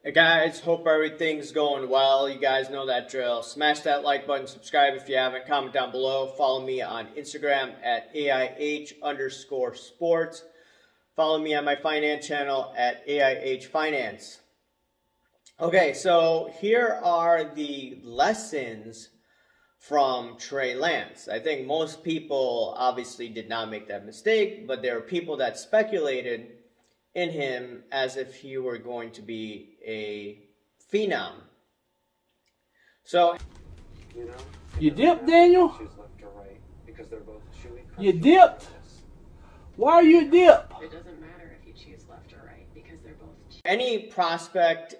Hey guys, hope everything's going well. You guys know that drill. Smash that like button, subscribe if you haven't, comment down below. Follow me on Instagram at AIH_sports. Follow me on my finance channel at AIH Finance. Okay, so here are the lessons from Trey Lance. I think most people obviously did not make that mistake, but there are people that speculated in him as if he were going to be a phenom. So, you dipped, Daniel? You dipped? Why are you dip? It doesn't matter if you choose left or right because they're both. Any prospect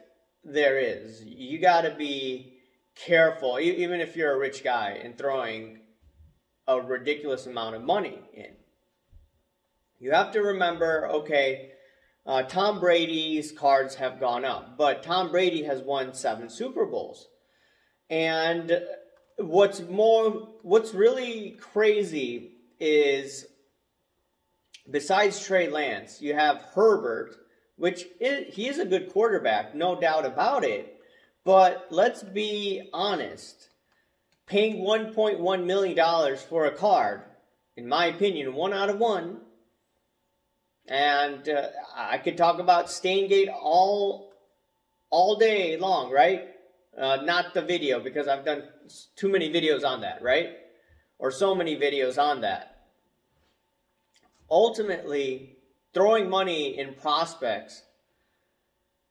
there is, you got to be careful, even if you're a rich guy, in throwing a ridiculous amount of money in. You have to remember, okay, Tom Brady's cards have gone up, but Tom Brady has won 7 Super Bowls. And what's really crazy is, besides Trey Lance, you have Herbert, he is a good quarterback, no doubt about it. But let's be honest, paying $1.1 million for a card, in my opinion, 1 out of 1. And I could talk about Steingate all day long, right? Not the video, because I've done too many videos on that, right? Or so many videos on that. Ultimately, throwing money in prospects,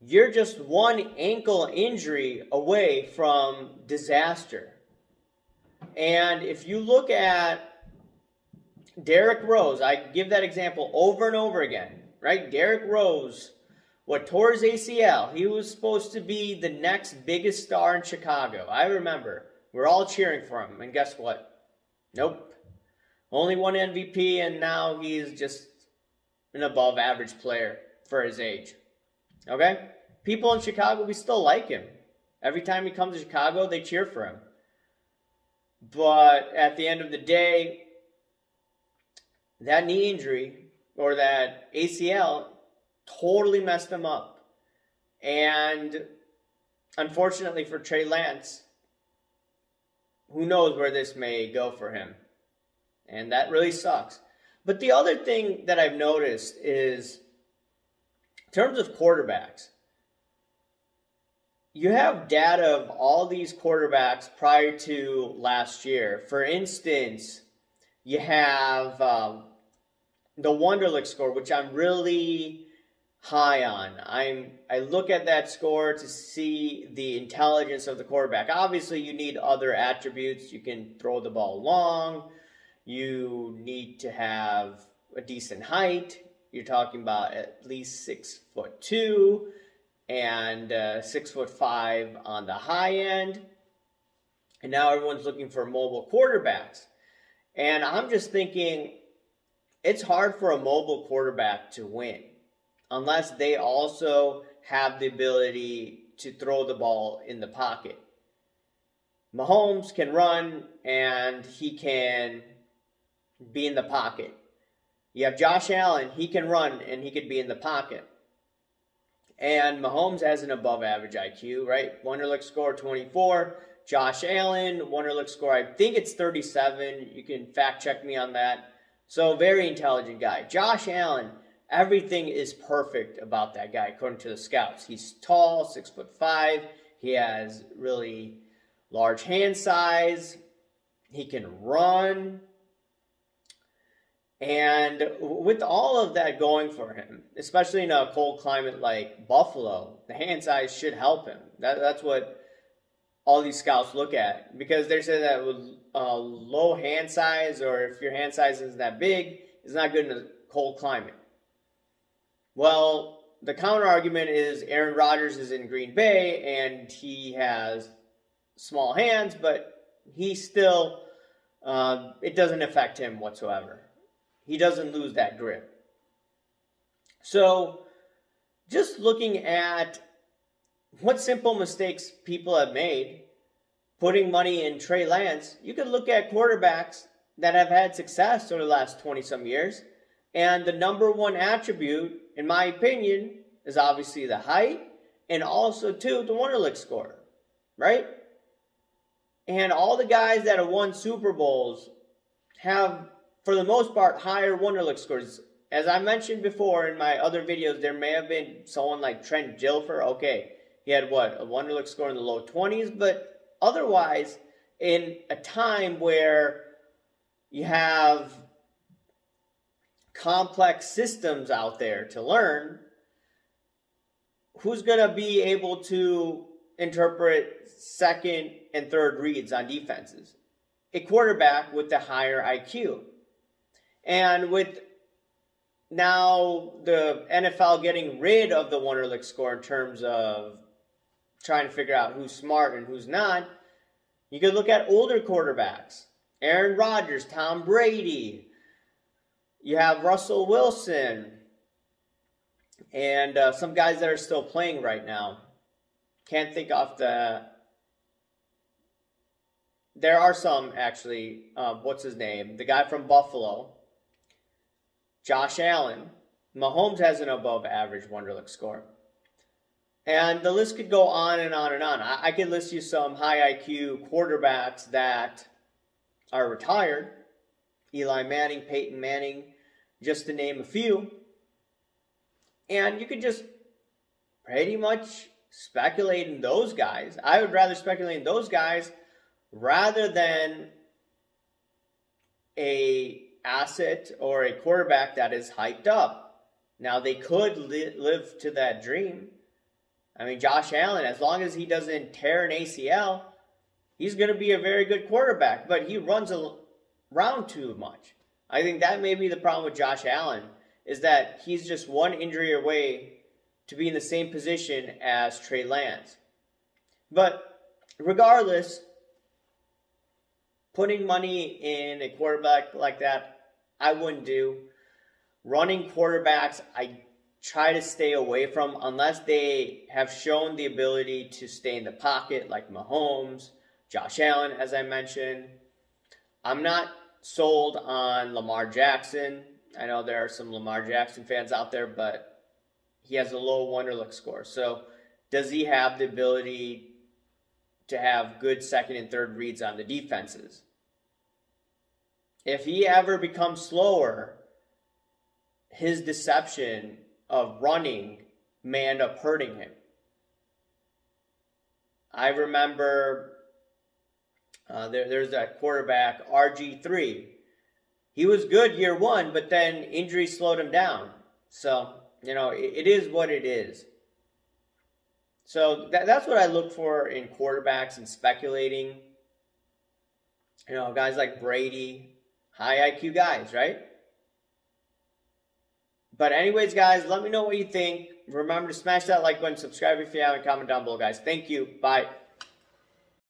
you're just one ankle injury away from disaster. And if you look at Derrick Rose, I give that example over and over again, right? Derrick Rose, tore his ACL. He was supposed to be the next biggest star in Chicago. I remember. We're all cheering for him. And guess what? Nope. Only one MVP, and now he's just an above average player for his age. Okay? People in Chicago, we still like him. Every time he comes to Chicago, they cheer for him. But at the end of the day, that knee injury, or that ACL, totally messed him up. And unfortunately for Trey Lance, who knows where this may go for him. And that really sucks. But the other thing that I've noticed is, in terms of quarterbacks, you have data of all these quarterbacks prior to last year. For instance, you have the Wonderlic score, which I'm really high on. I look at that score to see the intelligence of the quarterback. Obviously, you need other attributes. You can throw the ball long. You need to have a decent height. You're talking about at least 6'2" and 6'5" on the high end. And now everyone's looking for mobile quarterbacks. And I'm just thinking, it's hard for a mobile quarterback to win unless they also have the ability to throw the ball in the pocket. Mahomes can run and he can be in the pocket. You have Josh Allen, he can run and he could be in the pocket. And Mahomes has an above average IQ, right? Wonderlic score 24. Josh Allen, Wonderlic score, I think it's 37. You can fact check me on that. So, very intelligent guy. Josh Allen, everything is perfect about that guy, according to the scouts. He's tall, 6'5". He has really large hand size. He can run. And with all of that going for him, especially in a cold climate like Buffalo, the hand size should help him. That's what all these scouts look at, because they say that with low hand size, or if your hand size isn't that big, it's not good in a cold climate. Well, the counter argument is Aaron Rodgers is in Green Bay and he has small hands, but he still, it doesn't affect him whatsoever. He doesn't lose that grip. So, just looking at what simple mistakes people have made, putting money in Trey Lance, you could look at quarterbacks that have had success over the last 20-some years, and the number one attribute, in my opinion, is obviously the height and also, too, the Wonderlic score, right? And all the guys that have won Super Bowls have, for the most part, higher Wonderlic scores. As I mentioned before in my other videos, there may have been someone like Trent Dilfer. Okay, he had what, a Wonderlic score in the low 20s, but otherwise, in a time where you have complex systems out there to learn, who's going to be able to interpret second and third reads on defenses? A quarterback with the higher IQ. And with now the NFL getting rid of the Wonderlic score in terms of trying to figure out who's smart and who's not, you could look at older quarterbacks. Aaron Rodgers, Tom Brady. You have Russell Wilson. And some guys that are still playing right now. Can't think off the... There are some, actually. What's his name? The guy from Buffalo. Josh Allen. Mahomes has an above average Wonderlic score. And the list could go on and on and on. I could list you some high IQ quarterbacks that are retired. Eli Manning, Peyton Manning, just to name a few. And you could just pretty much speculate in those guys. I would rather speculate in those guys rather than a asset or a quarterback that is hyped up. Now, they could live to that dream. I mean, Josh Allen, as long as he doesn't tear an ACL, he's going to be a very good quarterback, but he runs around too much. I think that may be the problem with Josh Allen, is that he's just one injury away to be in the same position as Trey Lance. But regardless, putting money in a quarterback like that, I wouldn't do. Running quarterbacks, I try to stay away from unless they have shown the ability to stay in the pocket, like Mahomes, Josh Allen, as I mentioned. I'm not sold on Lamar Jackson. I know there are some Lamar Jackson fans out there, but he has a low Wonderlic score. So does he have the ability to have good second and third reads on the defenses? If he ever becomes slower, his deception of running may end up hurting him. I remember there's that quarterback, RG3. He was good year one, but then injury slowed him down. So, you know, it is what it is. So that's what I look for in quarterbacks and speculating. You know, guys like Brady, high IQ guys, right? But anyways, guys, let me know what you think. Remember to smash that like button, subscribe if you haven't, comment down below, guys. Thank you. Bye.